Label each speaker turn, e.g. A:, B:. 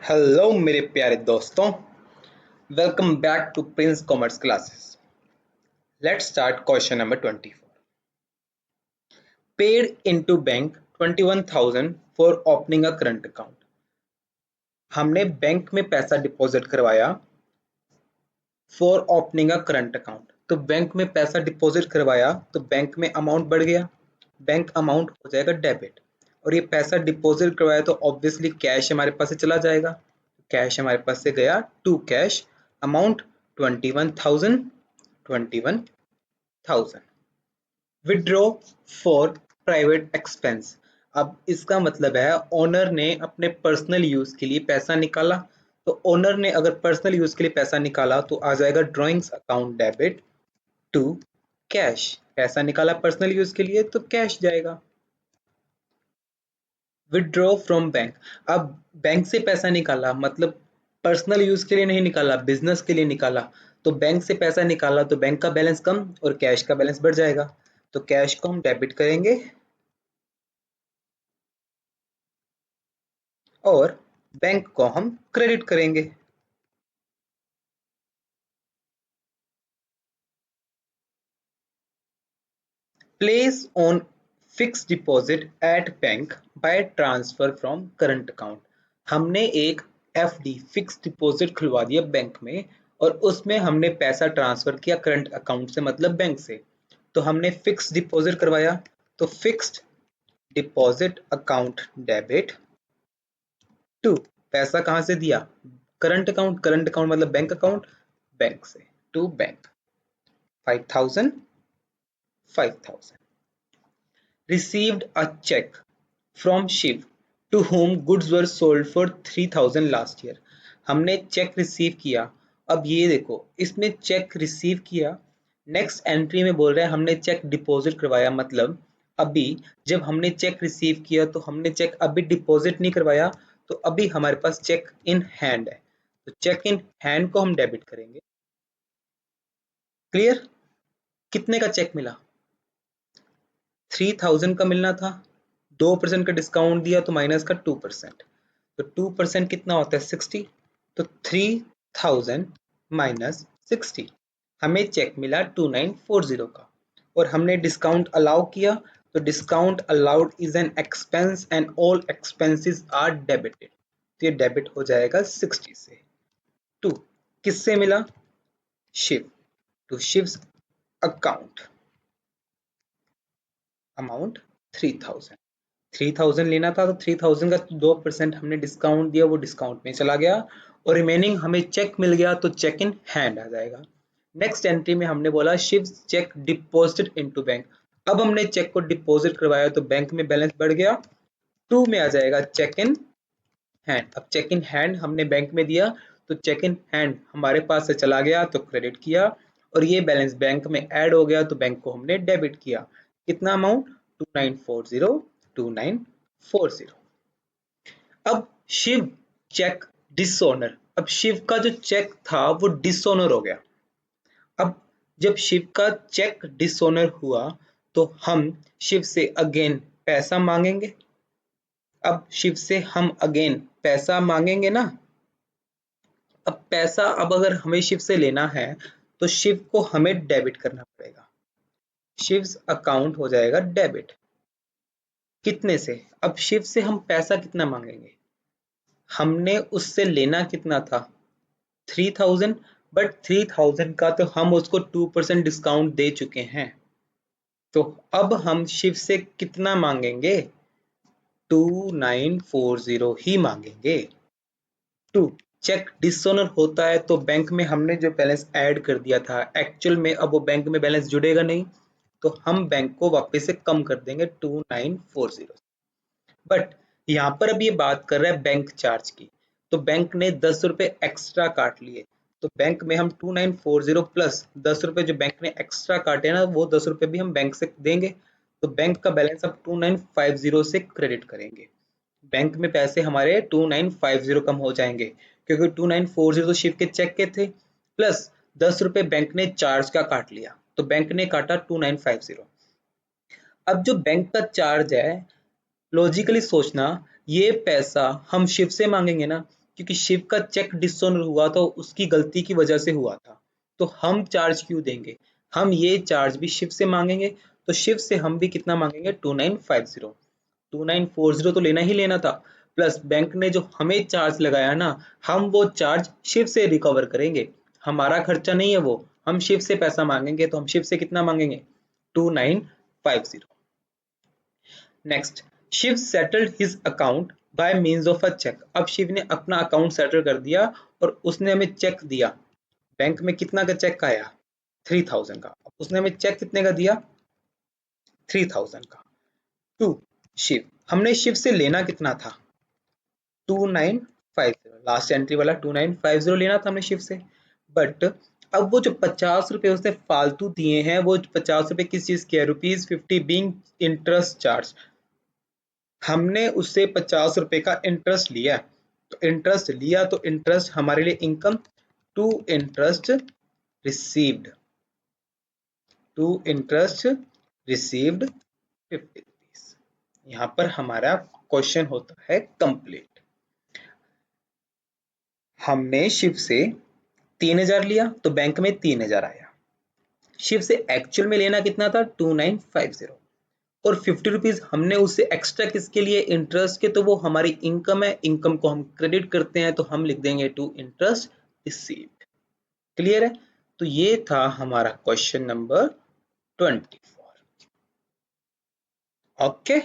A: Hello मेरे प्यारे दोस्तों, welcome back to prince commerce classes. Let's start question number 24। Paid into bank 21,000 for opening a current account. हमने bank में पैसा deposit करवाया for opening a current account. तो bank में पैसा डिपॉजिट करवाया तो बैंक में अमाउंट बढ़ गया, बैंक अमाउंट हो जाएगा डेबिट। और ये पैसा डिपॉजिट करवाया तो ऑब्वियसली कैश हमारे पास से चला जाएगा। कैश हमारे पास से गया to cash, amount 21,000। Withdraw for private expense. अब इसका मतलब है ओनर ने अपने पर्सनल यूज के लिए पैसा निकाला। तो ओनर ने अगर पर्सनल यूज के लिए पैसा निकाला तो आ जाएगा drawings account debit to cash. पैसा निकाला पर्सनल यूज के लिए तो कैश जाएगा। Withdraw from bank. अब बैंक से पैसा निकाला मतलब पर्सनल यूज के लिए नहीं निकाला, बिजनेस के लिए निकाला। तो बैंक से पैसा निकाला तो बैंक का बैलेंस कम और कैश का बैलेंस बढ़ जाएगा। तो कैश को हम डेबिट करेंगे और बैंक को हम क्रेडिट करेंगे। Place on fix deposit at bank by transfer from current account. हमने एक एफडी फिक्स डिपॉजिट खुलवा दिया बैंक में और उसमें हमने पैसा ट्रांसफर किया करंट अकाउंट से मतलब बैंक से। तो हमने फिक्स डिपॉजिट करवाया तो fixed deposit account debit to, पैसा कहां से दिया, करंट अकाउंट। करंट अकाउंट मतलब बैंक अकाउंट, बैंक से to bank 5,000 5,000। Received a check from Shiv to whom goods were sold for 3,000 last year। हमने चेक रिसीव किया। अब ये देखो इसमें चेक रिसीव किया, नेक्स्ट एंट्री में बोल रहे हैं हमने चेक डिपॉजिट करवाया। मतलब अभी जब हमने चेक रिसीव किया तो हमने चेक अभी डिपॉजिट नहीं करवाया, तो अभी हमारे पास चेक इन हैंड है। तो चेक इन हैंड को हम डेबिट करेंगे। क्लियर? कितने का चेक मिला? 3,000 का मिलना था, 2% का डिस्काउंट दिया तो माइनस का 2%। तो 2% कितना होता है 60। तो 3,000 माइनस 60, हमें चेक मिला 2940 का। और हमने डिस्काउंट अलाउ किया तो discount allowed is an expense and all expenses are debited. तो ये डेबिट हो जाएगा 60 से। टू किससे मिला? Shiv, to Shiv's account, amount 3,000। 3,000 लेना था तो 3,000 का 2% हमने डिस्काउंट दिया, वो डिस्काउंट में चला गया और रिमेनिंग हमें चेक मिल गया तो चेक इन हैंड आ जाएगा। नेक्स्ट एंट्री में हमने बोला Shiv cheque deposit into bank. अब हमने चेक को डिपॉजिट करवाया तो बैंक में बैलेंस बढ़ गया, टू में आ जाएगा चेक इन हैंड। अब चेक इन हैंड हमने बैंक में दिया तो चेक इन हैंड हमारे पास से चला गया तो क्रेडिट किया और ये बैलेंस बैंक में ऐड हो गया तो बैंक को हमने डेबिट किया। कितना अमाउंट? 2940। अब शिव चेक डिसऑनर। अब शिव का जो चेक था वो डिसऑनर हो गया। अब जब शिव का चेक डिसऑनर हुआ तो हम शिव से अगेन पैसा मांगेंगे। अब शिव से हम अगेन पैसा मांगेंगे ना। अब पैसा अब अगर हमें शिव से लेना है तो शिव को हमें डेबिट करना पड़ेगा। शिव्स अकाउंट हो जाएगा डेबिट। कितने से? अब शिव से हम पैसा कितना मांगेंगे? हमने उससे लेना कितना था? 3,000। बट 3,000 का तो हम उसको 2% डिस्काउंट दे चुके हैं। तो अब हम शिव से कितना मांगेंगे? 2940 ही मांगेंगे। टू चेक डिसऑनर होता है तो बैंक में हमने जो बैलेंस ऐड कर दिया था एक्चुअल में अब वो बैंक में बैलेंस जुड़ेगा नहीं, तो हम बैंक को वापस से कम कर देंगे 2940। बट यहाँ पर अब ये बात कर रहा है बैंक चार्ज की। तो बैंक ने 10 रुपए एक्स्ट्रा काट लिए तो बैंक में हम 2940 प्लस 10 रुपए जो बैंक ने एक्स्ट्रा काटे ना वो 10 रुपए भी हम बैंक से देंगे। तो बैंक का बैलेंस अब 2950 से क्रेडिट करेंगे। बैंक में पैसे हमारे 2950 कम हो जाएंगे क्योंकि 2940 तो शिव के चेक के थे, प्लस 10 रुपए बैंक ने चार्ज का काट लिया तो बैंक ने काटा 2950। अब जो बैंक का चार्ज है, लॉजिकली सोचना, ये पैसा हम शिव से मांगेंगे ना, क्योंकि शिव का चेक डिसऑनर हुआ तो उसकी गलती की वजह से हुआ था, तो हम चार्ज क्यों देंगे, हम ये चार्ज भी शिव से मांगेंगे। तो शिव से हम भी कितना मांगेंगे 2950। 2940 तो लेना ही लेना था, प्लस बैंक ने जो हमें चार्ज लगाया ना, हम वो चार्ज शिव से रिकवर करेंगे। हमारा खर्चा नहीं है वो, हम शिव से पैसा मांगेंगे, तो हम शिव से कितना मांगेंगे 2950। Next, Shiv settled his account by means of a cheque. अब शिव ने अपना अकाउंट सेटल कर दिया और उसने हमें चेक दिया। बैंक में कितना का चेक आया 3000 का, उसने हमें चेक कितने का दिया 3000 का टू शिव। हमने शिव से लेना कितना था 2950, लास्ट एंट्री वाला 2950 लेना था हमने शिव से। बट अब वो जो 50 रुपए उसने फालतू दिए हैं, वो 50 रुपए किस चीज के है, ₹50 बीइंग इंटरेस्ट चार्ज। हमने उससे 50 रुपए का इंटरेस्ट लिया, तो इंटरेस्ट लिया तो इंटरेस्ट हमारे लिए income, to interest received, to interest received 50 rupees. यहाँ पर हमारा क्वेश्चन होता है कंप्लीट। हमने शिव से 3000 लिया तो बैंक में 3000 आया, शिव से एक्चुअल में लेना कितना था 2950, और 50 रुपीज हमने उससे एक्स्ट्रा किसके लिए इंटरेस्ट के, तो वो हमारी इनकम है, इनकम को हम क्रेडिट करते हैं तो हम लिख देंगे टू इंटरेस्ट रिसीव्ड। क्लियर है। तो ये था हमारा क्वेश्चन नंबर 24। ओके।